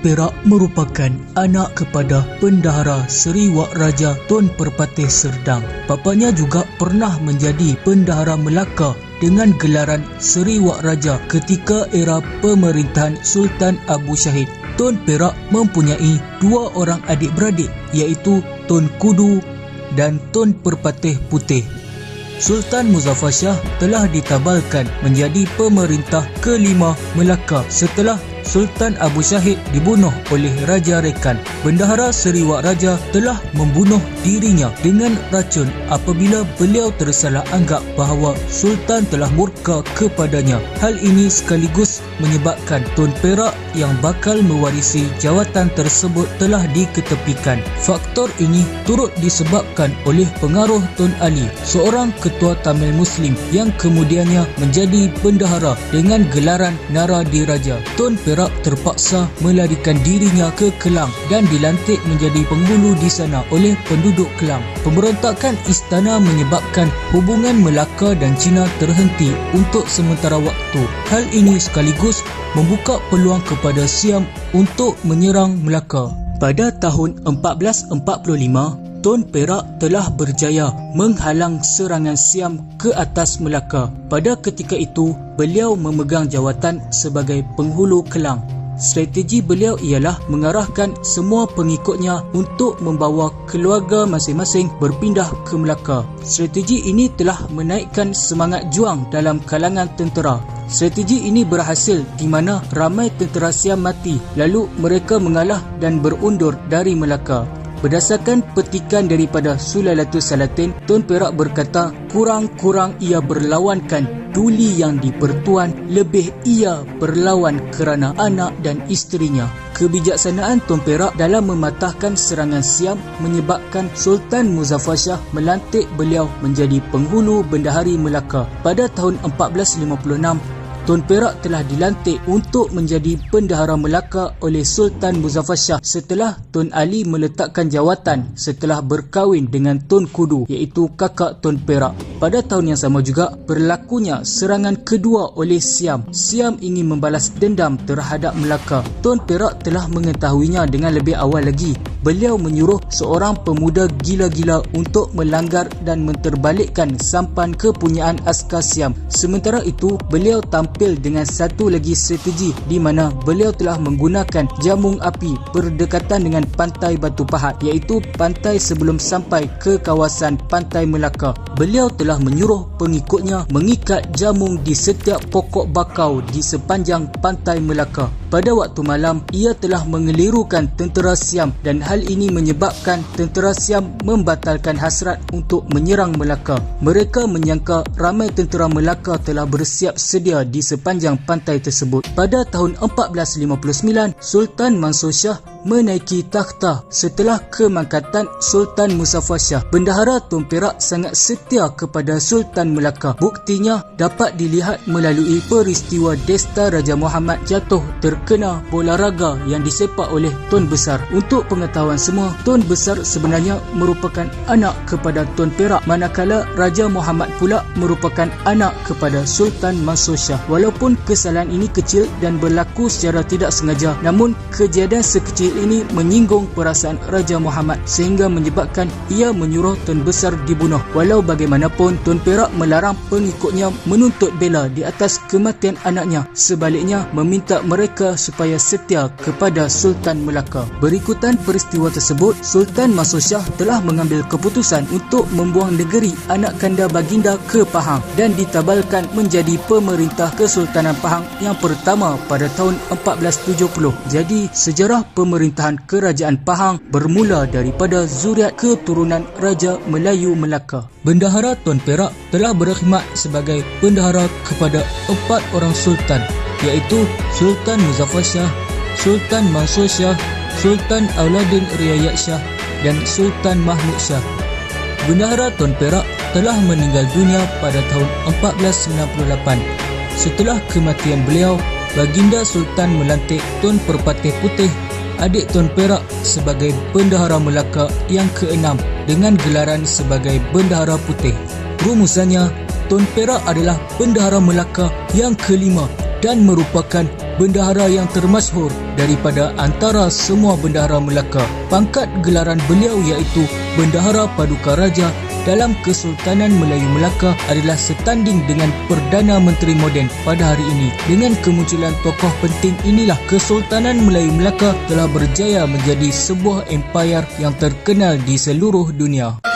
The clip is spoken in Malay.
Perak merupakan anak kepada Pendahara Seri Wak Raja Tun Perpatih Serdang. Bapanya juga pernah menjadi Pendahara Melaka dengan gelaran Seri Wak Raja ketika era pemerintahan Sultan Abu Syahid. Tun Perak mempunyai dua orang adik-beradik, iaitu Tun Kudu dan Tun Perpatih Putih. Sultan Muzaffar Shah telah ditabalkan menjadi pemerintah kelima Melaka setelah Sultan Abu Syahid dibunuh oleh Raja Rekan. Bendahara Seri Wak Raja telah membunuh dirinya dengan racun apabila beliau tersalah anggap bahawa Sultan telah murka kepadanya. Hal ini sekaligus menyebabkan Tun Perak yang bakal mewarisi jawatan tersebut telah diketepikan. Faktor ini turut disebabkan oleh pengaruh Tun Ali, seorang ketua Tamil Muslim yang kemudiannya menjadi bendahara dengan gelaran Naradiraja. Tun Perak terpaksa melarikan dirinya ke Kelang dan dilantik menjadi penghulu di sana oleh penduduk Kelang. Pemberontakan istana menyebabkan hubungan Melaka dan China terhenti untuk sementara waktu. Hal ini sekaligus membuka peluang kepada Siam untuk menyerang Melaka. Pada tahun 1445, Tun Perak telah berjaya menghalang serangan Siam ke atas Melaka. Pada ketika itu, beliau memegang jawatan sebagai penghulu Kelang. Strategi beliau ialah mengarahkan semua pengikutnya untuk membawa keluarga masing-masing berpindah ke Melaka. Strategi ini telah menaikkan semangat juang dalam kalangan tentera. Strategi ini berhasil di mana ramai tentera Siam mati, lalu mereka mengalah dan berundur dari Melaka. Berdasarkan petikan daripada Sulailatul Salatin, Tun Perak berkata, kurang-kurang ia berlawankan duli yang dipertuan, lebih ia berlawan kerana anak dan isterinya. Kebijaksanaan Tun Perak dalam mematahkan serangan Siam menyebabkan Sultan Muzaffar Shah melantik beliau menjadi penghulu Bendahari Melaka. Pada tahun 1456, Tun Perak telah dilantik untuk menjadi Pendahara Melaka oleh Sultan Muzaffar Shah setelah Tun Ali meletakkan jawatan setelah berkahwin dengan Tun Kudu, iaitu kakak Tun Perak. Pada tahun yang sama juga berlakunya serangan kedua oleh Siam. Siam ingin membalas dendam terhadap Melaka. Tun Perak telah mengetahuinya dengan lebih awal lagi. Beliau menyuruh seorang pemuda gila-gila untuk melanggar dan menterbalikkan sampan kepunyaan askar Siam. Sementara itu, beliau tampil dengan satu lagi strategi di mana beliau telah menggunakan jamung api berdekatan dengan pantai Batu Pahat, iaitu pantai sebelum sampai ke kawasan pantai Melaka. Beliau telah menyuruh pengikutnya mengikat jamung di setiap pokok bakau di sepanjang pantai Melaka. Pada waktu malam, ia telah mengelirukan tentera Siam dan hal ini menyebabkan tentera Siam membatalkan hasrat untuk menyerang Melaka. Mereka menyangka ramai tentera Melaka telah bersiap sedia di sepanjang pantai tersebut. Pada tahun 1459, Sultan Mansur Shah menaiki takhta setelah kemangkatan Sultan Muzaffar Shah. Bendahara Tun Perak sangat setia kepada Sultan Melaka. Buktinya dapat dilihat melalui peristiwa Desta Raja Muhammad jatuh terkena bola raga yang disepak oleh Tun Besar. Untuk pengetahuan semua, Tun Besar sebenarnya merupakan anak kepada Tun Perak, manakala Raja Muhammad pula merupakan anak kepada Sultan Mansur Shah. Walaupun kesalahan ini kecil dan berlaku secara tidak sengaja, namun kejadian sekecil ini menyinggung perasaan Raja Muhammad sehingga menyebabkan ia menyuruh Tun Besar dibunuh. Walau bagaimanapun, Tun Perak melarang pengikutnya menuntut bela di atas kematian anaknya, sebaliknya meminta mereka supaya setia kepada Sultan Melaka. Berikutan peristiwa tersebut, Sultan Mansur Shah telah mengambil keputusan untuk membuang negeri anak kanda baginda ke Pahang dan ditabalkan menjadi pemerintah Kesultanan Pahang yang pertama pada tahun 1470. Jadi, sejarah pemerintahan Kerajaan Pahang bermula daripada zuriat keturunan Raja Melayu Melaka. Bendahara Tun Perak telah berkhidmat sebagai bendahara kepada 4 orang sultan, iaitu Sultan Muzaffar Shah, Sultan Mansur Shah, Sultan Auladin Riayat Shah dan Sultan Mahmud Shah. Bendahara Tun Perak telah meninggal dunia pada tahun 1498. Setelah kematian beliau, Baginda Sultan melantik Tun Perpatih Putih, adik Tun Perak, sebagai Bendahara Melaka yang ke-6 dengan gelaran sebagai Bendahara Putih. Rumusannya, Tun Perak adalah Bendahara Melaka yang ke-5 dan merupakan bendahara yang termasyhur daripada antara semua bendahara Melaka. Pangkat gelaran beliau iaitu Bendahara Paduka Raja dalam Kesultanan Melayu Melaka adalah setanding dengan Perdana Menteri moden pada hari ini. Dengan kemunculan tokoh penting inilah Kesultanan Melayu Melaka telah berjaya menjadi sebuah empayar yang terkenal di seluruh dunia.